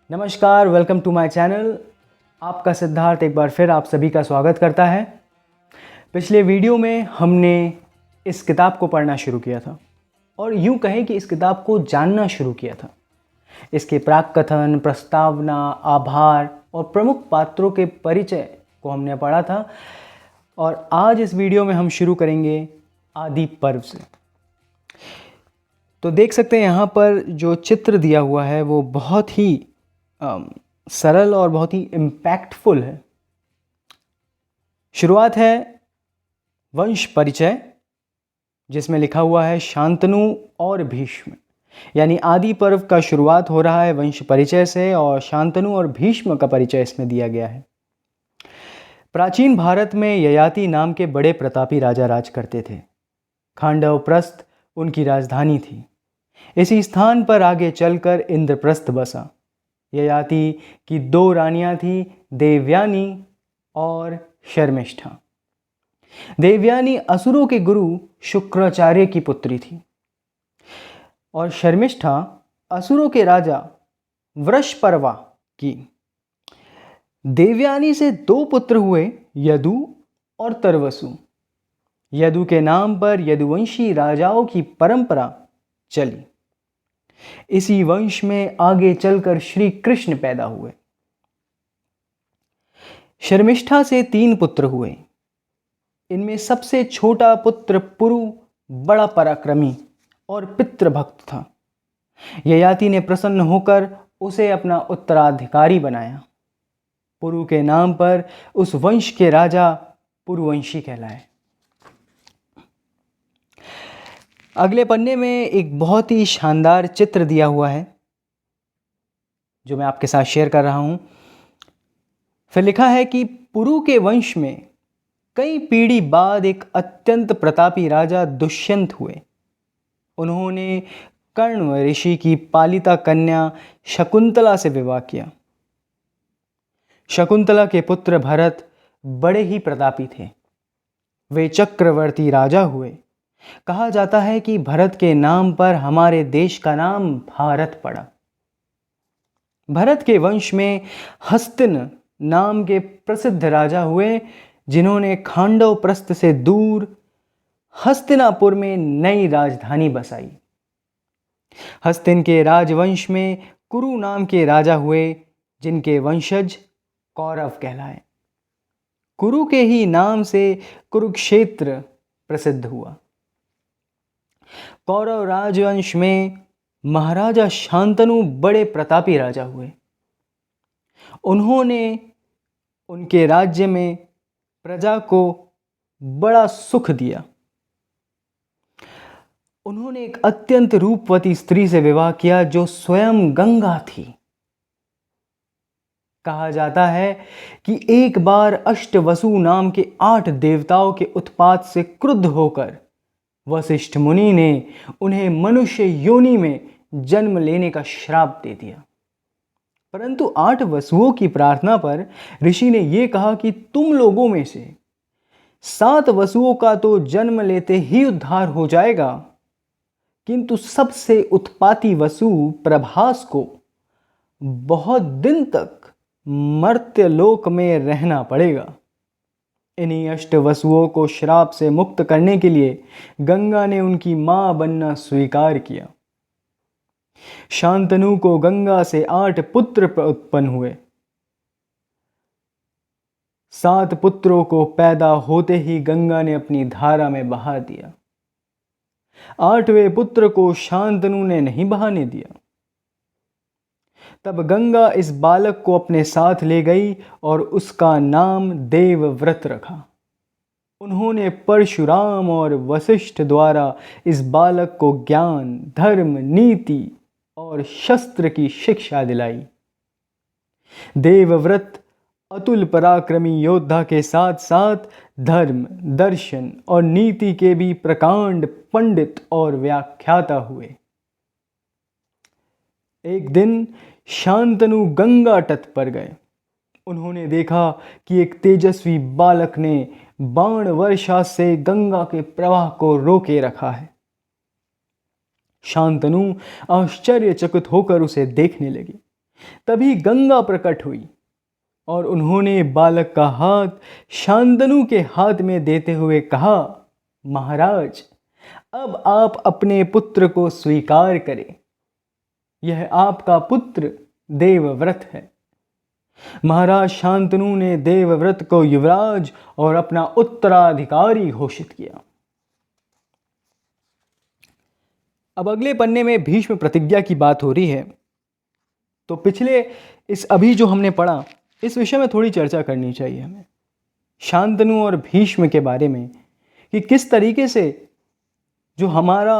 नमस्कार, welcome to my channel. आपका सिद्धार्थ एक बार फिर आप सभी का स्वागत करता है। पिछले वीडियो में हमने इस किताब को पढ़ना शुरू किया था और यूं कहें कि इस किताब को जानना शुरू किया था। इसके प्राक कथन, प्रस्तावना, आभार और प्रमुख पात्रों के परिचय को हमने पढ़ा था और आज इस वीडियो में हम शुरू करेंगे आदि पर्व से। तो देख सकते हैं यहाँ पर जो चित्र दिया हुआ है वो बहुत ही सरल और बहुत ही इम्पैक्टफुल है। शुरुआत है वंश परिचय, जिसमें लिखा हुआ है शांतनु और भीष्म। यानी आदि पर्व का शुरुआत हो रहा है वंश परिचय से और शांतनु और भीष्म का परिचय इसमें दिया गया है। प्राचीन भारत में ययाति नाम के बड़े प्रतापी राजा राज करते थे। खांडवप्रस्थ उनकी राजधानी थी। इसी स्थान पर आगे चलकर इंद्रप्रस्थ बसा। ययाति की दो रानियां थीं, देवयानी और शर्मिष्ठा। देवयानी असुरों के गुरु शुक्राचार्य की पुत्री थी और शर्मिष्ठा असुरों के राजा वृषपर्वा की। देवयानी से दो पुत्र हुए, यदु और तरवसु। यदु के नाम पर यदुवंशी राजाओं की परंपरा चली। इसी वंश में आगे चलकर श्री कृष्ण पैदा हुए। शर्मिष्ठा से 3 पुत्र हुए। इनमें सबसे छोटा पुत्र पुरु बड़ा पराक्रमी और पितृभक्त था। ययाति ने प्रसन्न होकर उसे अपना उत्तराधिकारी बनाया। पुरु के नाम पर उस वंश के राजा पुरुवंशी कहलाए। अगले पन्ने में एक बहुत ही शानदार चित्र दिया हुआ है जो मैं आपके साथ शेयर कर रहा हूं। फिर लिखा है कि पुरु के वंश में कई पीढ़ी बाद एक अत्यंत प्रतापी राजा दुष्यंत हुए। उन्होंने कर्ण ऋषि की पालिता कन्या शकुंतला से विवाह किया। शकुंतला के पुत्र भरत बड़े ही प्रतापी थे। वे चक्रवर्ती राजा हुए। कहा जाता है कि भरत के नाम पर हमारे देश का नाम भारत पड़ा। भरत के वंश में हस्तिन नाम के प्रसिद्ध राजा हुए, जिन्होंने खांडवप्रस्थ से दूर हस्तिनापुर में नई राजधानी बसाई। हस्तिन के राजवंश में कुरु नाम के राजा हुए, जिनके वंशज कौरव कहलाए। कुरु के ही नाम से कुरुक्षेत्र प्रसिद्ध हुआ। कौरव राजवंश में महाराजा शांतनु बड़े प्रतापी राजा हुए। उन्होंने उनके राज्य में प्रजा को बड़ा सुख दिया। उन्होंने एक अत्यंत रूपवती स्त्री से विवाह किया जो स्वयं गंगा थी। कहा जाता है कि एक बार अष्टवसु नाम के 8 देवताओं के उत्पात से क्रुद्ध होकर वशिष्ठ मुनि ने उन्हें मनुष्य योनि में जन्म लेने का श्राप दे दिया। परंतु 8 वसुओं की प्रार्थना पर ऋषि ने यह कहा कि तुम लोगों में से 7 वसुओं का तो जन्म लेते ही उद्धार हो जाएगा, किंतु सबसे उत्पाती वसु प्रभास को बहुत दिन तक मर्त्यलोक में रहना पड़ेगा। इन्हीं अष्टवसुओं को श्राप से मुक्त करने के लिए गंगा ने उनकी मां बनना स्वीकार किया। शांतनु को गंगा से 8 पुत्र उत्पन्न हुए। 7 पुत्रों को पैदा होते ही गंगा ने अपनी धारा में बहा दिया। 8वें पुत्र को शांतनु ने नहीं बहाने दिया। तब गंगा इस बालक को अपने साथ ले गई और उसका नाम देवव्रत रखा। उन्होंने परशुराम और वशिष्ठ द्वारा इस बालक को ज्ञान, धर्म, नीति और शस्त्र की शिक्षा दिलाई। देवव्रत अतुल पराक्रमी योद्धा के साथ साथ धर्म, दर्शन और नीति के भी प्रकांड पंडित और व्याख्याता हुए। एक दिन शांतनु गंगा तट पर गए। उन्होंने देखा कि एक तेजस्वी बालक ने बाण वर्षा से गंगा के प्रवाह को रोके रखा है। शांतनु आश्चर्यचकित होकर उसे देखने लगी। तभी गंगा प्रकट हुई और उन्होंने बालक का हाथ शांतनु के हाथ में देते हुए कहा, महाराज, अब आप अपने पुत्र को स्वीकार करें। यह आपका पुत्र देवव्रत है। महाराज शांतनु ने देवव्रत को युवराज और अपना उत्तराधिकारी घोषित किया। अब अगले पन्ने में भीष्म प्रतिज्ञा की बात हो रही है। तो पिछले इस अभी जो हमने पढ़ा, इस विषय में थोड़ी चर्चा करनी चाहिए हमें, शांतनु और भीष्म के बारे में, कि किस तरीके से जो हमारा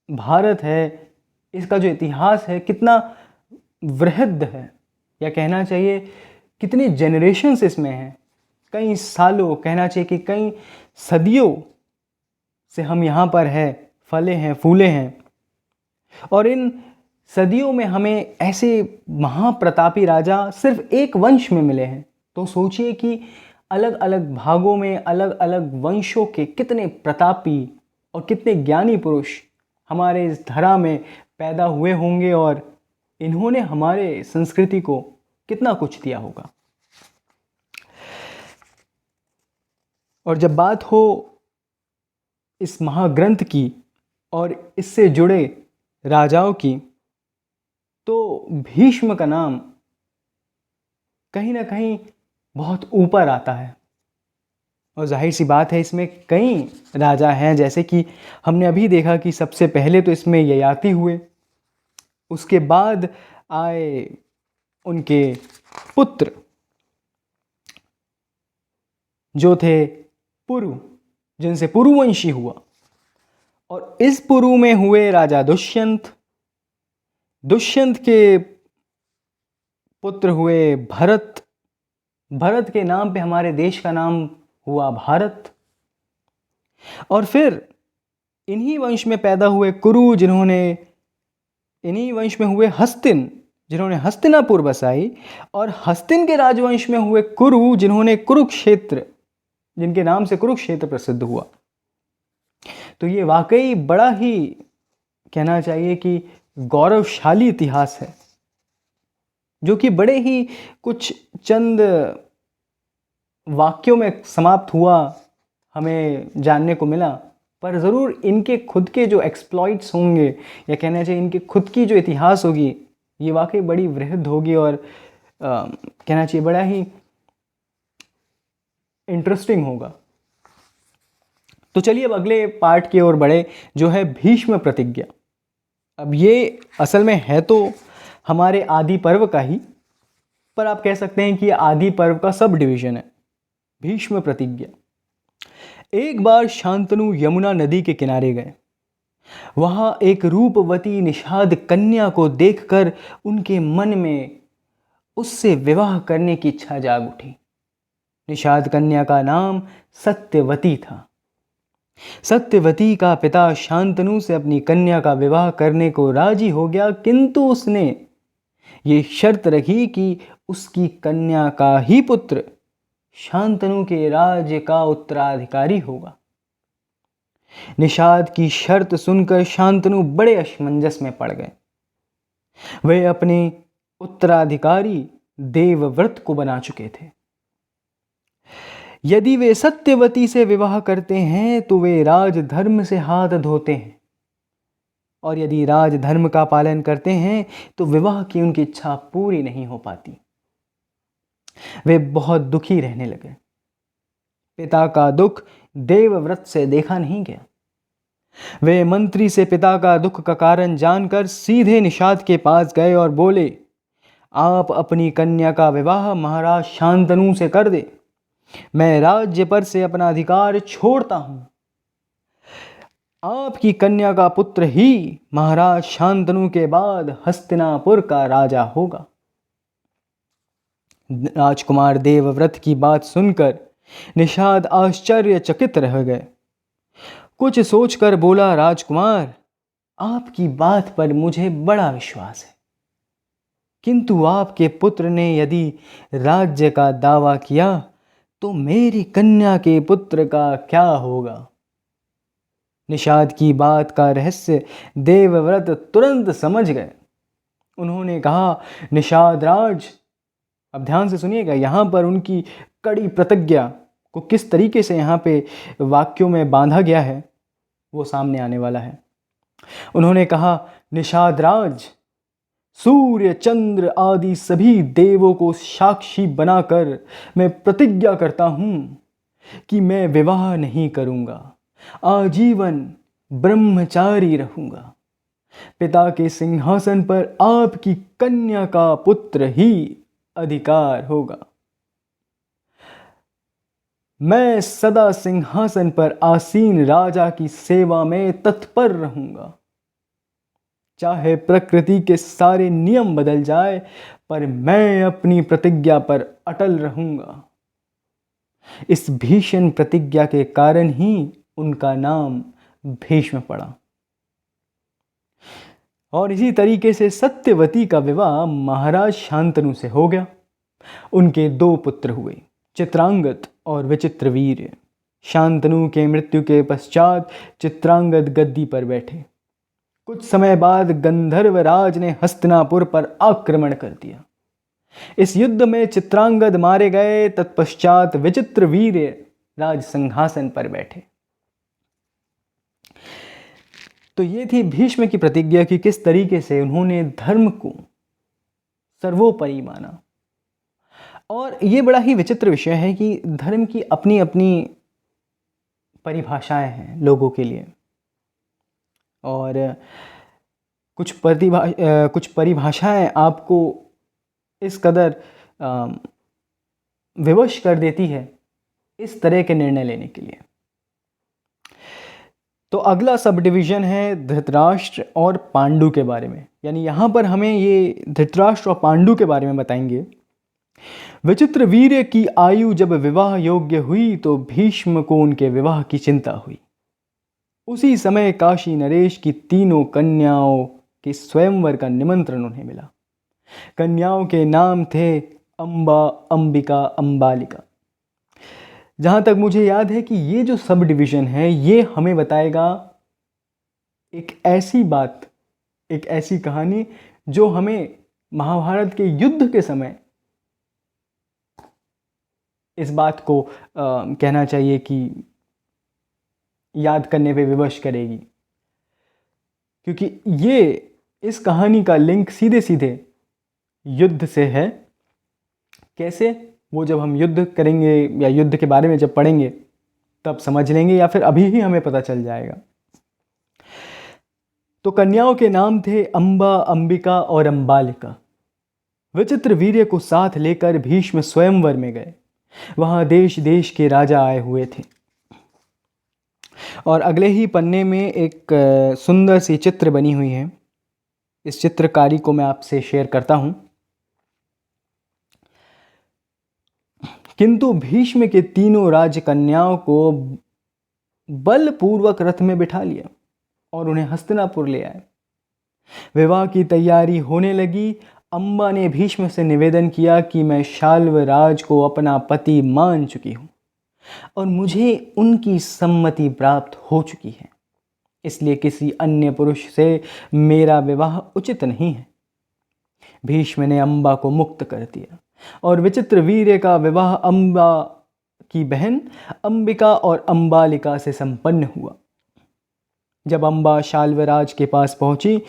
भारत है, इसका जो इतिहास है कितना वृहद है, या कहना चाहिए कितने जनरेशन्स इसमें हैं, कई सालों, कहना चाहिए कि कई सदियों से हम यहाँ पर है, फले हैं, फूले हैं। और इन सदियों में हमें ऐसे महाप्रतापी राजा सिर्फ एक वंश में मिले हैं। तो सोचिए कि अलग अलग भागों में अलग अलग वंशों के कितने प्रतापी और कितने ज्ञानी पुरुष हमारे इस धरा में पैदा हुए होंगे, और इन्होंने हमारे संस्कृति को कितना कुछ दिया होगा। और जब बात हो इस महाग्रंथ की और इससे जुड़े राजाओं की, तो भीष्म का नाम कहीं ना कहीं बहुत ऊपर आता है। और जाहिर सी बात है, इसमें कई राजा हैं, जैसे कि हमने अभी देखा कि सबसे पहले तो इसमें ययाति हुए, उसके बाद आए उनके पुत्र जो थे पुरु, जिनसे पुरुवंशी हुआ। और इस पुरु में हुए राजा दुष्यंत, दुष्यंत के पुत्र हुए भरत, भरत के नाम पे हमारे देश का नाम हुआ भारत। और फिर इन्हीं वंश में पैदा हुए कुरु, इन्हीं वंश में हुए हस्तिन, जिन्होंने हस्तिनापुर बसाई। और हस्तिन के राजवंश में हुए कुरु, जिन्होंने कुरुक्षेत्र, जिनके नाम से कुरुक्षेत्र प्रसिद्ध हुआ। तो ये वाकई बड़ा ही, कहना चाहिए कि गौरवशाली इतिहास है, जो कि बड़े ही कुछ चंद वाक्यों में समाप्त हुआ, हमें जानने को मिला। पर ज़रूर इनके खुद के जो एक्सप्लॉइट्स होंगे, या कहना चाहिए इनके खुद की जो इतिहास होगी, ये वाकई बड़ी वृहद होगी और कहना चाहिए बड़ा ही इंटरेस्टिंग होगा। तो चलिए अब अगले पार्ट की ओर बढ़े, जो है भीष्म प्रतिज्ञा। अब ये असल में है तो हमारे आदि पर्व का ही, पर आप कह सकते हैं कि आदि पर्व का सब डिवीजन है भीष्म प्रतिज्ञा। एक बार शांतनु यमुना नदी के किनारे गए। वहां एक रूपवती निषाद कन्या को देखकर उनके मन में उससे विवाह करने की इच्छा जाग उठी। निषाद कन्या का नाम सत्यवती था। सत्यवती का पिता शांतनु से अपनी कन्या का विवाह करने को राजी हो गया, किंतु उसने ये शर्त रखी कि उसकी कन्या का ही पुत्र शांतनु के राज्य का उत्तराधिकारी होगा। निषाद की शर्त सुनकर शांतनु बड़े असमंजस में पड़ गए। वे अपने उत्तराधिकारी देवव्रत को बना चुके थे। यदि वे सत्यवती से विवाह करते हैं तो वे राजधर्म से हाथ धोते हैं, और यदि राजधर्म का पालन करते हैं तो विवाह की उनकी इच्छा पूरी नहीं हो पाती। वे बहुत दुखी रहने लगे। पिता का दुख देवव्रत से देखा नहीं गया। वे मंत्री से पिता का दुख का कारण जानकर सीधे निषाद के पास गए और बोले, आप अपनी कन्या का विवाह महाराज शांतनु से कर दे। मैं राज्य पर से अपना अधिकार छोड़ता हूं। आपकी कन्या का पुत्र ही महाराज शांतनु के बाद हस्तिनापुर का राजा होगा। राजकुमार देवव्रत की बात सुनकर निषाद आश्चर्यचकित रह गए। कुछ सोचकर बोला, राजकुमार, आपकी बात पर मुझे बड़ा विश्वास है, किंतु आपके पुत्र ने यदि राज्य का दावा किया तो मेरी कन्या के पुत्र का क्या होगा। निषाद की बात का रहस्य देवव्रत तुरंत समझ गए उन्होंने कहा, निषाद राज, अब ध्यान से सुनिएगा, यहाँ पर उनकी कड़ी प्रतिज्ञा को किस तरीके से यहाँ पे वाक्यों में बांधा गया है वो सामने आने वाला है। उन्होंने कहा, निषाद राज, सूर्य चंद्र आदि सभी देवों को साक्षी बनाकर मैं प्रतिज्ञा करता हूँ कि मैं विवाह नहीं करूँगा, आजीवन ब्रह्मचारी रहूँगा। पिता के सिंहासन पर आपकी कन्या का पुत्र ही अधिकार होगा। मैं सदा सिंहासन पर आसीन राजा की सेवा में तत्पर रहूंगा, चाहे प्रकृति के सारे नियम बदल जाए, पर मैं अपनी प्रतिज्ञा पर अटल रहूंगा। इस भीषण प्रतिज्ञा के कारण ही उनका नाम भीष्म पड़ा। और इसी तरीके से सत्यवती का विवाह महाराज शांतनु से हो गया। उनके 2 पुत्र हुए, चित्रांगद और विचित्रवीर्य। शांतनु के मृत्यु के पश्चात चित्रांगद गद्दी पर बैठे। कुछ समय बाद गंधर्वराज ने हस्तिनापुर पर आक्रमण कर दिया। इस युद्ध में चित्रांगद मारे गए। तत्पश्चात विचित्रवीर्य राज सिंहासन पर बैठे। तो ये थी भीष्म की प्रतिज्ञा कि किस तरीके से उन्होंने धर्म को सर्वोपरि माना। और ये बड़ा ही विचित्र विषय है कि धर्म की अपनी अपनी परिभाषाएं हैं लोगों के लिए, और कुछ परिभाषाएं आपको इस कदर विवश कर देती है इस तरह के निर्णय लेने के लिए। तो अगला सब डिवीजन है धृतराष्ट्र और पांडु के बारे में। यानी यहाँ पर हमें ये धृतराष्ट्र और पांडु के बारे में बताएंगे। विचित्रवीर्य की आयु जब विवाह योग्य हुई तो भीष्म को उनके विवाह की चिंता हुई। उसी समय काशी नरेश की 3 कन्याओं के स्वयंवर का निमंत्रण उन्हें मिला। कन्याओं के नाम थे अम्बा, अंबिका, अंबालिका। जहाँ तक मुझे याद है कि ये जो सब डिवीज़न है ये हमें बताएगा एक ऐसी बात, एक ऐसी कहानी जो हमें महाभारत के युद्ध के समय इस बात को कहना चाहिए कि याद करने पे विवश करेगी, क्योंकि ये इस कहानी का लिंक सीधे सीधे युद्ध से है। कैसे, वो जब हम युद्ध करेंगे या युद्ध के बारे में जब पढ़ेंगे तब समझ लेंगे, या फिर अभी ही हमें पता चल जाएगा। तो कन्याओं के नाम थे अम्बा, अंबिका और अंबालिका। विचित्रवीर्य को साथ लेकर भीष्म स्वयंवर में गए। वहां देश देश के राजा आए हुए थे। और अगले ही पन्ने में एक सुंदर सी चित्र बनी हुई है। इस चित्रकारी को मैं आपसे शेयर करता हूं। किंतु भीष्म के 3 राजकन्याओं को बलपूर्वक रथ में बिठा लिया और उन्हें हस्तिनापुर ले आए। विवाह की तैयारी होने लगी। अम्बा ने भीष्म से निवेदन किया कि मैं शाल्वराज को अपना पति मान चुकी हूँ और मुझे उनकी सम्मति प्राप्त हो चुकी है, इसलिए किसी अन्य पुरुष से मेरा विवाह उचित नहीं है। भीष्म ने अम्बा को मुक्त कर दिया और विचित्रवीर्य का विवाह अम्बा की बहन अंबिका और अंबालिका से संपन्न हुआ। जब अम्बा शाल्वराज के पास पहुंची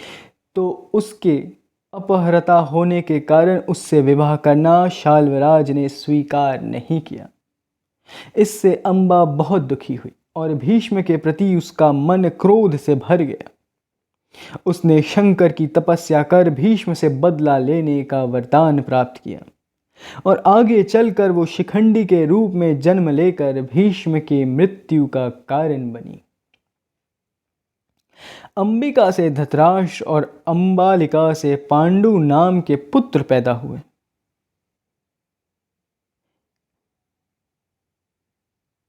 तो उसके अपहृता होने के कारण उससे विवाह करना शाल्वराज ने स्वीकार नहीं किया। इससे अम्बा बहुत दुखी हुई और भीष्म के प्रति उसका मन क्रोध से भर गया। उसने शंकर की तपस्या कर भीष्म से बदला लेने का वरदान प्राप्त किया और आगे चलकर वो शिखंडी के रूप में जन्म लेकर भीष्म की मृत्यु का कारण बनी। अंबिका से धृतराष्ट्र और अंबालिका से पांडु नाम के पुत्र पैदा हुए।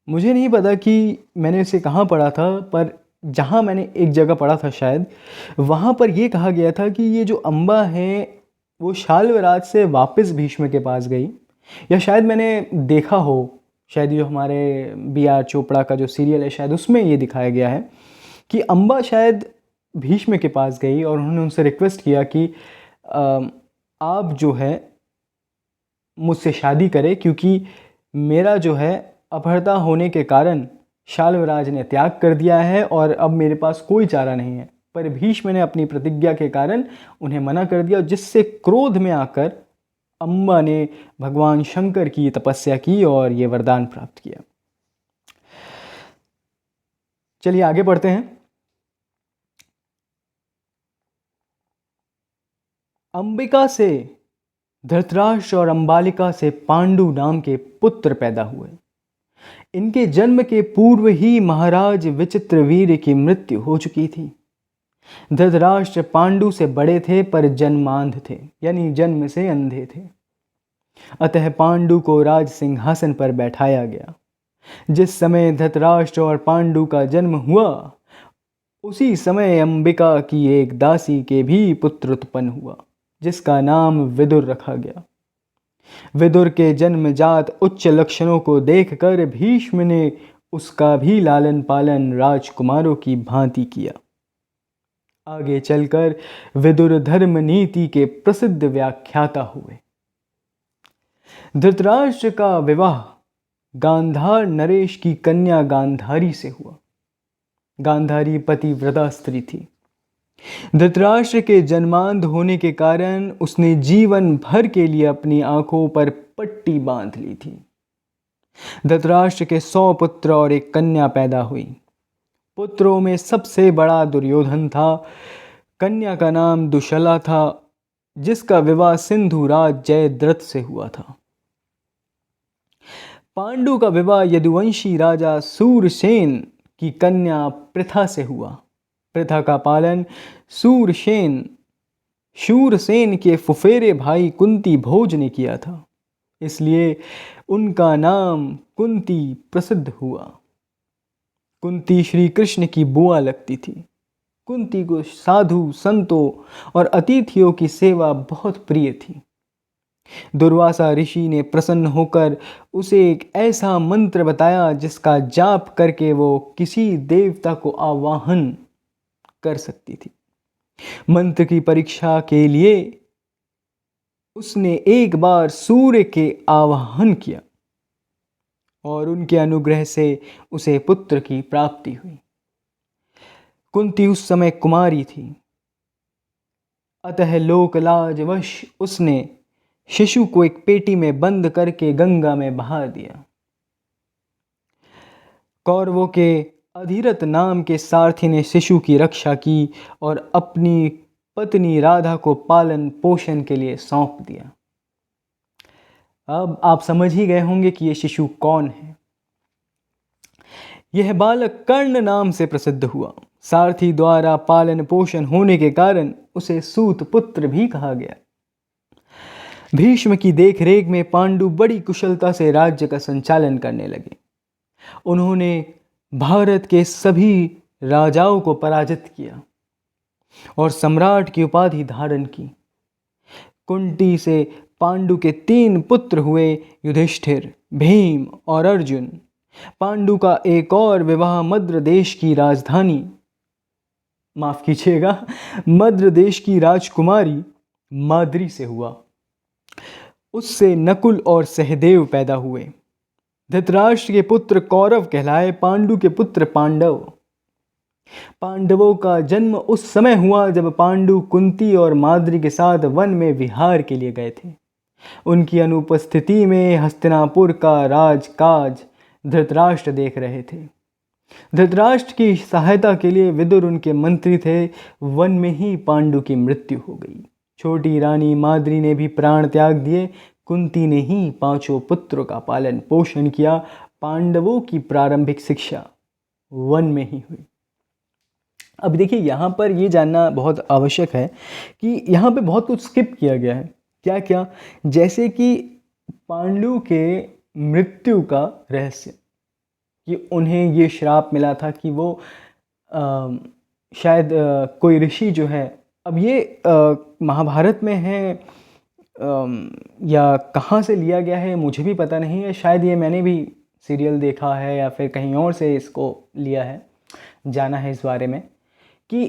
मुझे नहीं पता कि मैंने इसे कहाँ पढ़ा था, पर जहाँ मैंने एक जगह पढ़ा था शायद, वहाँ पर यह कहा गया था कि ये जो अम्बा है वो शाल्वराज से वापस भीष्म के पास गई, या शायद मैंने देखा हो, शायद जो हमारे B.R. चोपड़ा का जो सीरियल है शायद उसमें ये दिखाया गया है कि अम्बा शायद भीष्म के पास गई और उन्होंने उनसे रिक्वेस्ट किया कि आप जो है मुझसे शादी करें, क्योंकि मेरा जो है अपहृता होने के कारण शाल्वराज ने त्याग कर दिया है और अब मेरे पास कोई चारा नहीं है। पर भीष्म ने अपनी प्रतिज्ञा के कारण उन्हें मना कर दिया, जिससे क्रोध में आकर अम्बा ने भगवान शंकर की तपस्या की और ये वरदान प्राप्त किया। चलिए आगे बढ़ते हैं। अंबिका से धृतराष्ट्र और अंबालिका से पांडु नाम के पुत्र पैदा हुए। इनके जन्म के पूर्व ही महाराज विचित्रवीर्य की मृत्यु हो चुकी थी। धृतराष्ट्र पांडु से बड़े थे पर जन्मांध थे, यानी जन्म से अंधे थे। अतः पांडु को राज सिंहासन पर बैठाया गया। जिस समय धृतराष्ट्र और पांडु का जन्म हुआ, उसी समय अंबिका की एक दासी के भी पुत्र उत्पन्न हुआ, जिसका नाम विदुर रखा गया। विदुर के जन्मजात उच्च लक्षणों को देखकर भीष्म ने उसका भी लालन पालन राजकुमारों की भांति किया। आगे चलकर विदुर धर्म नीति के प्रसिद्ध व्याख्याता हुए। धृतराष्ट्र का विवाह गांधार नरेश की कन्या गांधारी से हुआ। गांधारी पतिव्रता स्त्री थी। धृतराष्ट्र के जन्मांध होने के कारण उसने जीवन भर के लिए अपनी आंखों पर पट्टी बांध ली थी। धृतराष्ट्र के 100 पुत्र और एक कन्या पैदा हुई। पुत्रों में सबसे बड़ा दुर्योधन था। कन्या का नाम दुशला था, जिसका विवाह सिंधुराज जयद्रथ से हुआ था। पांडु का विवाह यदुवंशी राजा सूरसेन की कन्या पृथा से हुआ। पृथा का पालन शूरसेन के फुफेरे भाई कुंती भोज ने किया था, इसलिए उनका नाम कुंती प्रसिद्ध हुआ। कुंती श्री कृष्ण की बुआ लगती थी। कुंती को साधु संतों और अतिथियों की सेवा बहुत प्रिय थी। दुर्वासा ऋषि ने प्रसन्न होकर उसे एक ऐसा मंत्र बताया जिसका जाप करके वो किसी देवता को आवाहन कर सकती थी। मंत्र की परीक्षा के लिए उसने एक बार सूर्य के आवाहन किया और उनके अनुग्रह से उसे पुत्र की प्राप्ति हुई। कुंती उस समय कुमारी थी, अतः लोकलाजवश उसने शिशु को एक पेटी में बंद करके गंगा में बहा दिया। कौरवों के अधिरथ नाम के सारथी ने शिशु की रक्षा की और अपनी पत्नी राधा को पालन पोषण के लिए सौंप दिया। अब आप समझ ही गए होंगे कि यह शिशु कौन है। यह बालक कर्ण नाम से प्रसिद्ध हुआ। सारथी द्वारा पालन पोषण होने के कारण उसे सूत पुत्र भी कहा गया। भीष्म की देखरेख में पांडु बड़ी कुशलता से राज्य का संचालन करने लगे। उन्होंने भारत के सभी राजाओं को पराजित किया और सम्राट की उपाधि धारण की। कुंती से पांडु के 3 पुत्र हुए, युधिष्ठिर, भीम और अर्जुन। पांडु का एक और विवाह मद्र देश की राजधानी, माफ कीजिएगा, मद्र देश की राजकुमारी माद्री से हुआ। उससे नकुल और सहदेव पैदा हुए। धृतराष्ट्र के पुत्र कौरव कहलाए, पांडु के पुत्र पांडव। पांडवों का जन्म उस समय हुआ जब पांडु कुंती और माद्री के साथ वन में विहार के लिए गए थे। उनकी अनुपस्थिति में हस्तिनापुर का राजकाज धृतराष्ट्र देख रहे थे। धृतराष्ट्र की सहायता के लिए विदुर उनके मंत्री थे। वन में ही पांडु की मृत्यु हो गई। छोटी रानी माद्री ने भी प्राण त्याग दिए। कुंती ने ही 5 पुत्रों का पालन पोषण किया। पांडवों की प्रारंभिक शिक्षा वन में ही हुई। अब देखिए, यहाँ पर ये जानना बहुत आवश्यक है कि यहाँ पे बहुत कुछ स्किप किया गया है। क्या क्या? जैसे कि पांडु के मृत्यु का रहस्य, कि उन्हें ये श्राप मिला था कि वो शायद कोई ऋषि जो है, अब ये महाभारत में है या कहाँ से लिया गया है मुझे भी पता नहीं है। शायद ये मैंने भी सीरियल देखा है या फिर कहीं और से इसको लिया है, जाना है इस बारे में, कि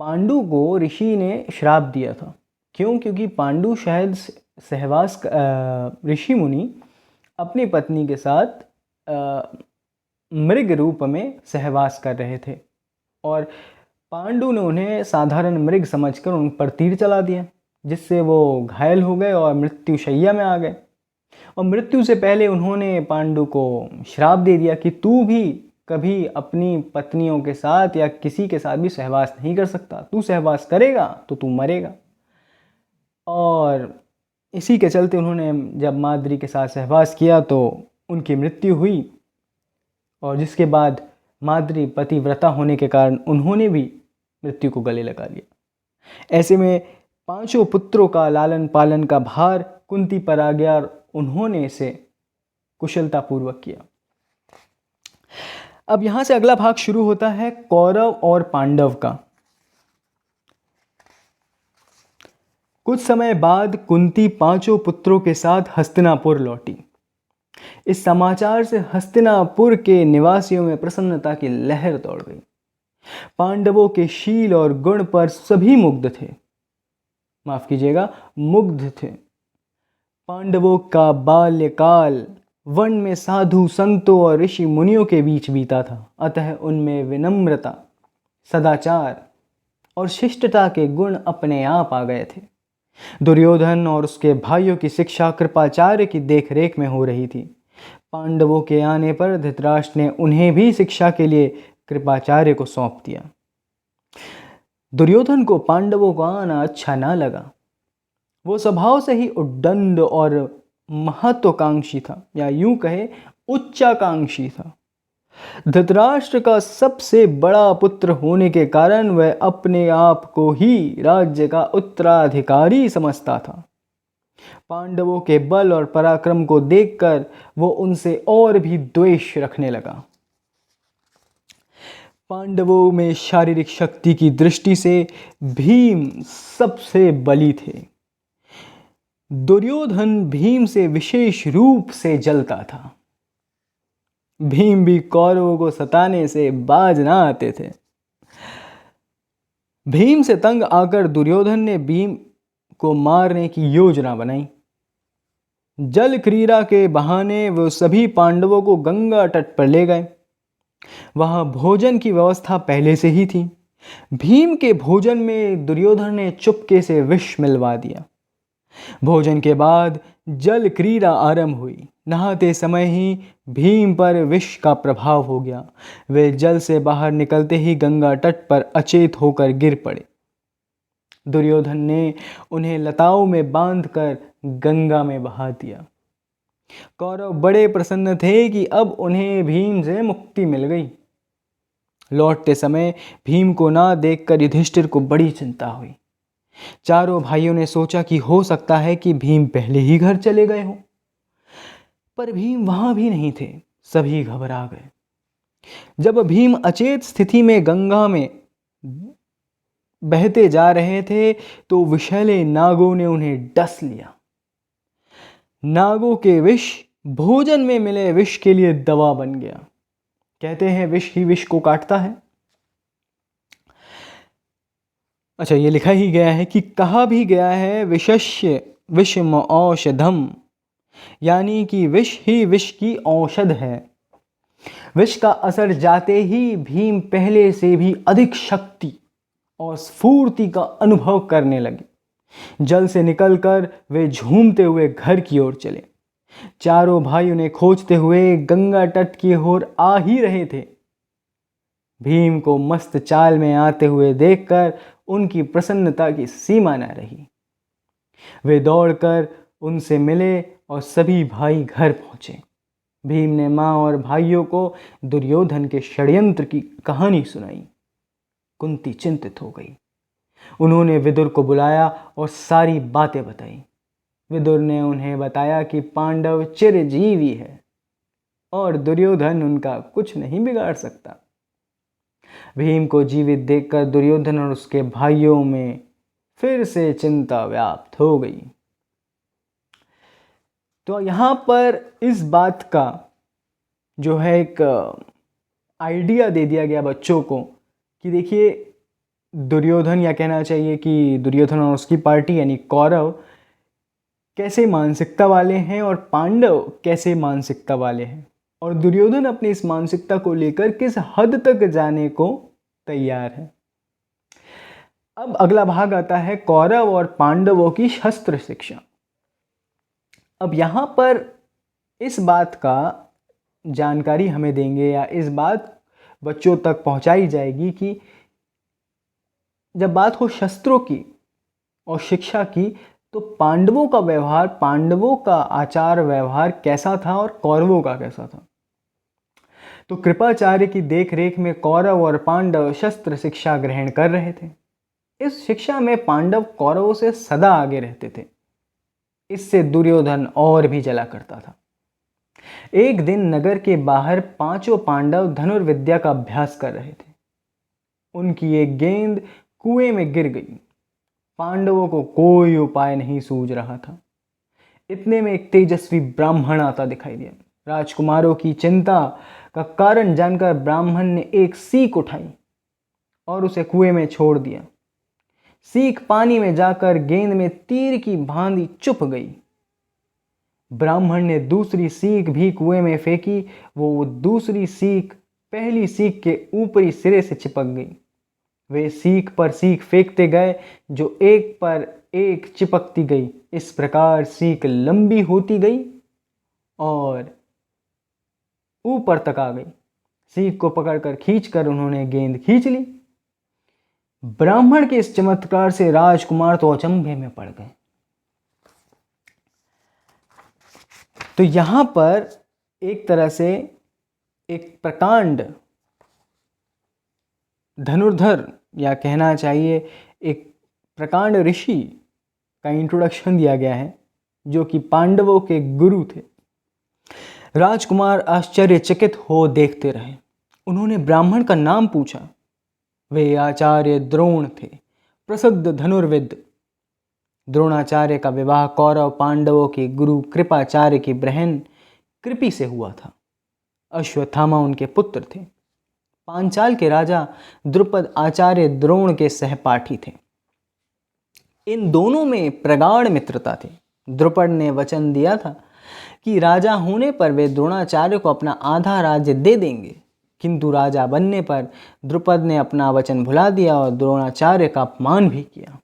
पांडु को ऋषि ने श्राप दिया था क्यों? क्योंकि पांडु शायद सहवास ऋषि मुनि अपनी पत्नी के साथ मृग रूप में सहवास कर रहे थे और पांडु ने उन्हें साधारण मृग समझकर उन पर तीर चला दिया, जिससे वो घायल हो गए और मृत्युशैया में आ गए। और मृत्यु से पहले उन्होंने पांडु को श्राप दे दिया कि तू भी कभी अपनी पत्नियों के साथ या किसी के साथ भी सहवास नहीं कर सकता, तू सहवास करेगा तो तू मरेगा। और इसी के चलते उन्होंने जब माद्री के साथ सहवास किया तो उनकी मृत्यु हुई, और जिसके बाद माद्री पतिव्रता होने के कारण उन्होंने भी मृत्यु को गले लगा लिया। ऐसे में 5 पुत्रों का लालन पालन का भार कुंती पर आ गया और उन्होंने इसे कुशलतापूर्वक किया। अब यहां से अगला भाग शुरू होता है कौरव और पांडव का। कुछ समय बाद कुंती 5 पुत्रों के साथ हस्तिनापुर लौटी। इस समाचार से हस्तिनापुर के निवासियों में प्रसन्नता की लहर दौड़ गई। पांडवों के शील और गुण पर सभी मुग्ध थे, माफ कीजिएगा, मुग्ध थे। पांडवों का बाल्यकाल वन में साधु संतों और ऋषि मुनियों के बीच बीता था, अतः उनमें विनम्रता, सदाचार और शिष्टता के गुण अपने आप आ गए थे। दुर्योधन और उसके भाइयों की शिक्षा कृपाचार्य की देखरेख में हो रही थी। पांडवों के आने पर धृतराष्ट्र ने उन्हें भी शिक्षा के लिए कृपाचार्य को सौंप दिया। दुर्योधन को पांडवों का आना अच्छा ना लगा। वो स्वभाव से ही उद्दंड और महत्वाकांक्षी था, या यूं कहे उच्चाकांक्षी था। धृतराष्ट्र का सबसे बड़ा पुत्र होने के कारण वह अपने आप को ही राज्य का उत्तराधिकारी समझता था। पांडवों के बल और पराक्रम को देखकर वो उनसे और भी द्वेष रखने लगा। पांडवों में शारीरिक शक्ति की दृष्टि से भीम सबसे बली थे। दुर्योधन भीम से विशेष रूप से जलता था। भीम भी कौरवों को सताने से बाज ना आते थे। भीम से तंग आकर दुर्योधन ने भीम को मारने की योजना बनाई। जल क्रीड़ा के बहाने वो सभी पांडवों को गंगा तट पर ले गए। वहां भोजन की व्यवस्था पहले से ही थी। भीम के भोजन में दुर्योधन ने चुपके से विष मिलवा दिया। भोजन के बाद जल क्रीड़ा आरंभ हुई। नहाते समय ही भीम पर विष का प्रभाव हो गया। वे जल से बाहर निकलते ही गंगा तट पर अचेत होकर गिर पड़े। दुर्योधन ने उन्हें लताओं में बांधकर गंगा में बहा दिया। कौरव बड़े प्रसन्न थे कि अब उन्हें भीम से मुक्ति मिल गई। लौटते समय भीम को ना देखकर युधिष्ठिर को बड़ी चिंता हुई। चारों भाइयों ने सोचा कि हो सकता है कि भीम पहले ही घर चले गए हों, पर भीम वहां भी नहीं थे। सभी घबरा गए। जब भीम अचेत स्थिति में गंगा में बहते जा रहे थे तो विषैले नागों ने उन्हें डस लिया। नागों के विष भोजन में मिले विष के लिए दवा बन गया। कहते हैं विष ही विष को काटता है। अच्छा, ये लिखा ही गया है कि कहा भी गया है विषस्य विषम औषधम, यानी कि विष ही विष की औषध है। विष का असर जाते ही भीम पहले से भी अधिक शक्ति और स्फूर्ति का अनुभव करने लगे। जल से निकलकर वे झूमते हुए घर की ओर चले। चारों भाई उन्हें खोजते हुए गंगा तट की ओर आ ही रहे थे। भीम को मस्त चाल में आते हुए देखकर उनकी प्रसन्नता की सीमा न रही। वे दौड़कर उनसे मिले और सभी भाई घर पहुंचे। भीम ने मां और भाइयों को दुर्योधन के षड्यंत्र की कहानी सुनाई। कुंती चिंतित हो गई। उन्होंने विदुर को बुलाया और सारी बातें बताई। विदुर ने उन्हें बताया कि पांडव चिरजीवी है और दुर्योधन उनका कुछ नहीं बिगाड़ सकता। भीम को जीवित देखकर दुर्योधन और उसके भाइयों में फिर से चिंता व्याप्त हो गई। तो यहाँ पर इस बात का जो है एक आइडिया दे दिया गया बच्चों को कि देखिए, दुर्योधन, या कहना चाहिए कि दुर्योधन और उसकी पार्टी यानी कौरव कैसे मानसिकता वाले हैं और पांडव कैसे मानसिकता वाले हैं, और दुर्योधन अपनी इस मानसिकता को लेकर किस हद तक जाने को तैयार है। अब अगला भाग आता है कौरव और पांडवों की शस्त्र शिक्षा। अब यहाँ पर इस बात का जानकारी हमें देंगे या इस बात बच्चों तक पहुँचाई जाएगी कि जब बात हो शस्त्रों की और शिक्षा की, तो पांडवों का व्यवहार, पांडवों का आचार व्यवहार कैसा था और कौरवों का कैसा था। तो कृपाचार्य की देखरेख में कौरव और पांडव शस्त्र शिक्षा ग्रहण कर रहे थे। इस शिक्षा में पांडव कौरवों से सदा आगे रहते थे। इससे दुर्योधन और भी जला करता था। एक दिन नगर के बाहर पांचों पांडव धनुर्विद्या का अभ्यास कर रहे थे। उनकी एक गेंद कुएं में गिर गई। पांडवों को कोई उपाय नहीं सूझ रहा था। इतने में एक तेजस्वी ब्राह्मण आता दिखाई दिया। राजकुमारों की चिंता का कारण जानकर ब्राह्मण ने एक सीख उठाई और उसे कुएं में छोड़ दिया। सीख पानी में जाकर गेंद में तीर की भांति चुभ गई। ब्राह्मण ने दूसरी सीख भी कुएं में फेंकी। वो दूसरी सीख पहली सीख के ऊपरी सिरे से चिपक गई। वे सीख पर सीख फेंकते गए, जो एक पर एक चिपकती गई। इस प्रकार सीख लंबी होती गई और ऊपर तक आ गई। सीख को पकड़कर खींचकर उन्होंने गेंद खींच ली। ब्राह्मण के इस चमत्कार से राजकुमार तो अचंभे में पड़ गए। तो यहां पर एक तरह से एक प्रकांड धनुर्धर, या कहना चाहिए एक प्रकांड ऋषि का इंट्रोडक्शन दिया गया है, जो कि पांडवों के गुरु थे। राजकुमार आश्चर्यचकित हो देखते रहे। उन्होंने ब्राह्मण का नाम पूछा। वे आचार्य द्रोण थे, प्रसिद्ध धनुर्विद। द्रोणाचार्य का विवाह कौरव पांडवों के गुरु कृपाचार्य की बहन कृपि से हुआ था। अश्वत्थामा उनके पुत्र थे। पांचाल के राजा द्रुपद आचार्य द्रोण के सहपाठी थे। इन दोनों में प्रगाढ़ मित्रता थी। द्रुपद ने वचन दिया था कि राजा होने पर वे द्रोणाचार्य को अपना आधा राज्य दे देंगे, किंतु राजा बनने पर द्रुपद ने अपना वचन भुला दिया और द्रोणाचार्य का अपमान भी किया।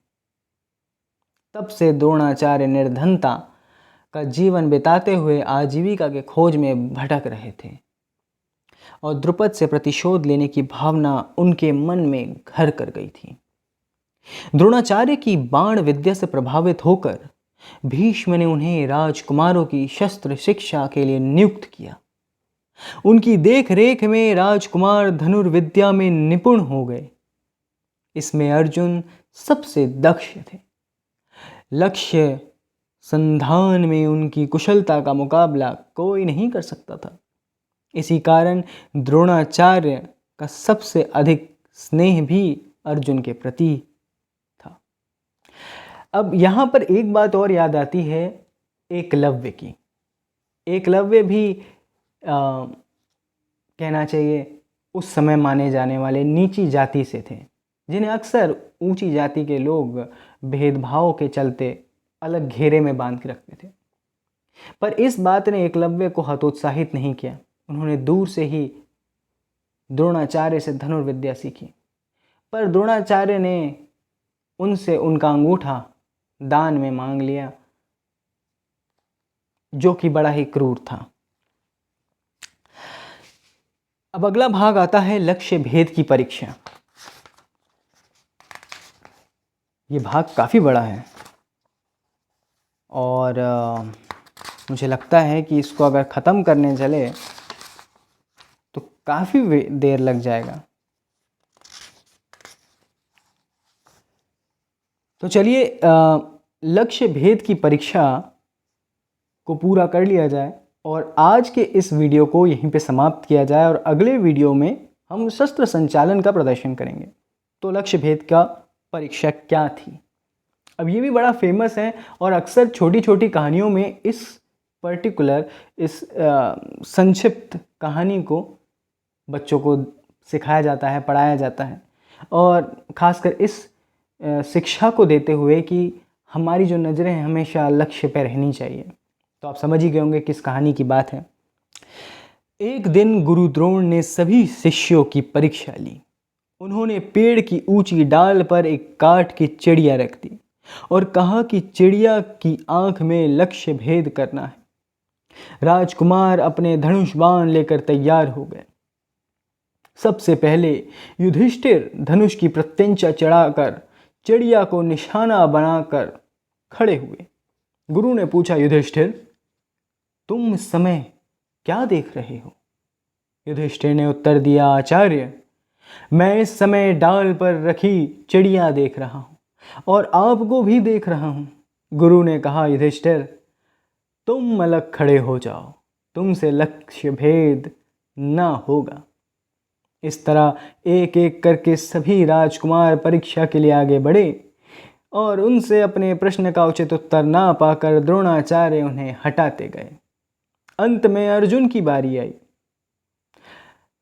तब से द्रोणाचार्य निर्धनता का जीवन बिताते हुए आजीविका के खोज में भटक रहे थे और द्रुपद से प्रतिशोध लेने की भावना उनके मन में घर कर गई थी। द्रोणाचार्य की बाण विद्या से प्रभावित होकर भीष्म ने उन्हें राजकुमारों की शस्त्र शिक्षा के लिए नियुक्त किया। उनकी देखरेख में राजकुमार धनुर्विद्या में निपुण हो गए। इसमें अर्जुन सबसे दक्ष थे। लक्ष्य संधान में उनकी कुशलता का मुकाबला कोई नहीं कर सकता था। इसी कारण द्रोणाचार्य का सबसे अधिक स्नेह भी अर्जुन के प्रति था। अब यहाँ पर एक बात और याद आती है एकलव्य की। एकलव्य भी कहना चाहिए उस समय माने जाने वाले नीची जाति से थे, जिन्हें अक्सर ऊंची जाति के लोग भेदभाव के चलते अलग घेरे में बांध के रखते थे। पर इस बात ने एकलव्य को हतोत्साहित नहीं किया। उन्होंने दूर से ही द्रोणाचार्य से धनुर्विद्या सीखी, पर द्रोणाचार्य ने उनसे उनका अंगूठा दान में मांग लिया, जो कि बड़ा ही क्रूर था। अब अगला भाग आता है लक्ष्य भेद की परीक्षा। ये भाग काफ़ी बड़ा है और मुझे लगता है कि इसको अगर ख़त्म करने चले तो काफ़ी देर लग जाएगा। तो चलिए लक्ष्य भेद की परीक्षा को पूरा कर लिया जाए और आज के इस वीडियो को यहीं पे समाप्त किया जाए और अगले वीडियो में हम शस्त्र संचालन का प्रदर्शन करेंगे। तो लक्ष्य भेद का परीक्षा क्या थी? अब ये भी बड़ा फेमस है और अक्सर छोटी छोटी कहानियों में इस पर्टिकुलर इस संक्षिप्त कहानी को बच्चों को सिखाया जाता है, पढ़ाया जाता है। और ख़ासकर इस शिक्षा को देते हुए कि हमारी जो नज़रें हैं हमेशा लक्ष्य पर रहनी चाहिए। तो आप समझ ही गए होंगे किस कहानी की बात है। एक दिन गुरु द्रोण ने सभी शिष्यों की परीक्षा ली। उन्होंने पेड़ की ऊंची डाल पर एक काठ की चिड़िया रख दी और कहा कि चिड़िया की आंख में लक्ष्य भेद करना है। राजकुमार अपने धनुष बाण लेकर तैयार हो गए। सबसे पहले युधिष्ठिर धनुष की प्रत्यंचा चढ़ाकर चिड़िया को निशाना बनाकर खड़े हुए। गुरु ने पूछा, युधिष्ठिर, तुम इस समय क्या देख रहे हो? युधिष्ठिर ने उत्तर दिया, आचार्य, मैं इस समय डाल पर रखी चिड़िया देख रहा हूं और आपको भी देख रहा हूं। गुरु ने कहा, युधिष्ठिर, तुम अलग खड़े हो जाओ, तुमसे लक्ष्य भेद ना होगा। इस तरह एक एक करके सभी राजकुमार परीक्षा के लिए आगे बढ़े और उनसे अपने प्रश्न का उचित उत्तर ना पाकर द्रोणाचार्य उन्हें हटाते गए। अंत में अर्जुन की बारी आई।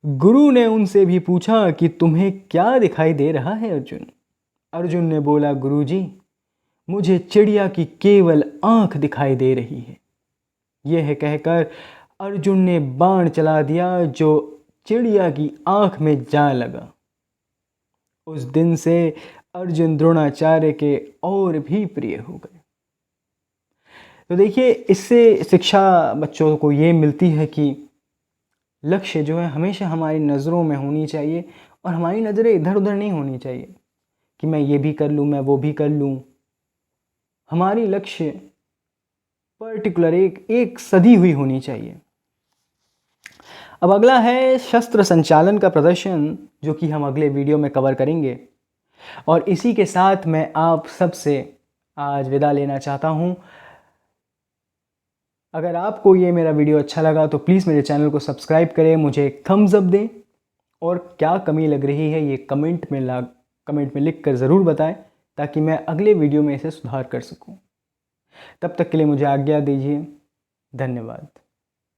गुरु ने उनसे भी पूछा कि तुम्हें क्या दिखाई दे रहा है अर्जुन? अर्जुन ने बोला, गुरुजी, मुझे चिड़िया की केवल आंख दिखाई दे रही है। यह कहकर अर्जुन ने बाण चला दिया जो चिड़िया की आंख में जा लगा। उस दिन से अर्जुन द्रोणाचार्य के और भी प्रिय हो गए। तो देखिए, इससे शिक्षा बच्चों को ये मिलती है कि लक्ष्य जो है हमेशा हमारी नज़रों में होनी चाहिए और हमारी नज़रें इधर उधर नहीं होनी चाहिए कि मैं ये भी कर लूँ, मैं वो भी कर लूँ। हमारी लक्ष्य पर्टिकुलर एक सदी हुई होनी चाहिए। अब अगला है शस्त्र संचालन का प्रदर्शन, जो कि हम अगले वीडियो में कवर करेंगे। और इसी के साथ मैं आप सबसे आज विदा लेना चाहता हूँ। अगर आपको ये मेरा वीडियो अच्छा लगा तो प्लीज़ मेरे चैनल को सब्सक्राइब करें, मुझे एक थम्स अप दें और क्या कमी लग रही है ये कमेंट में लिख कर ज़रूर बताएं ताकि मैं अगले वीडियो में इसे सुधार कर सकूं। तब तक के लिए मुझे आज्ञा दीजिए। धन्यवाद।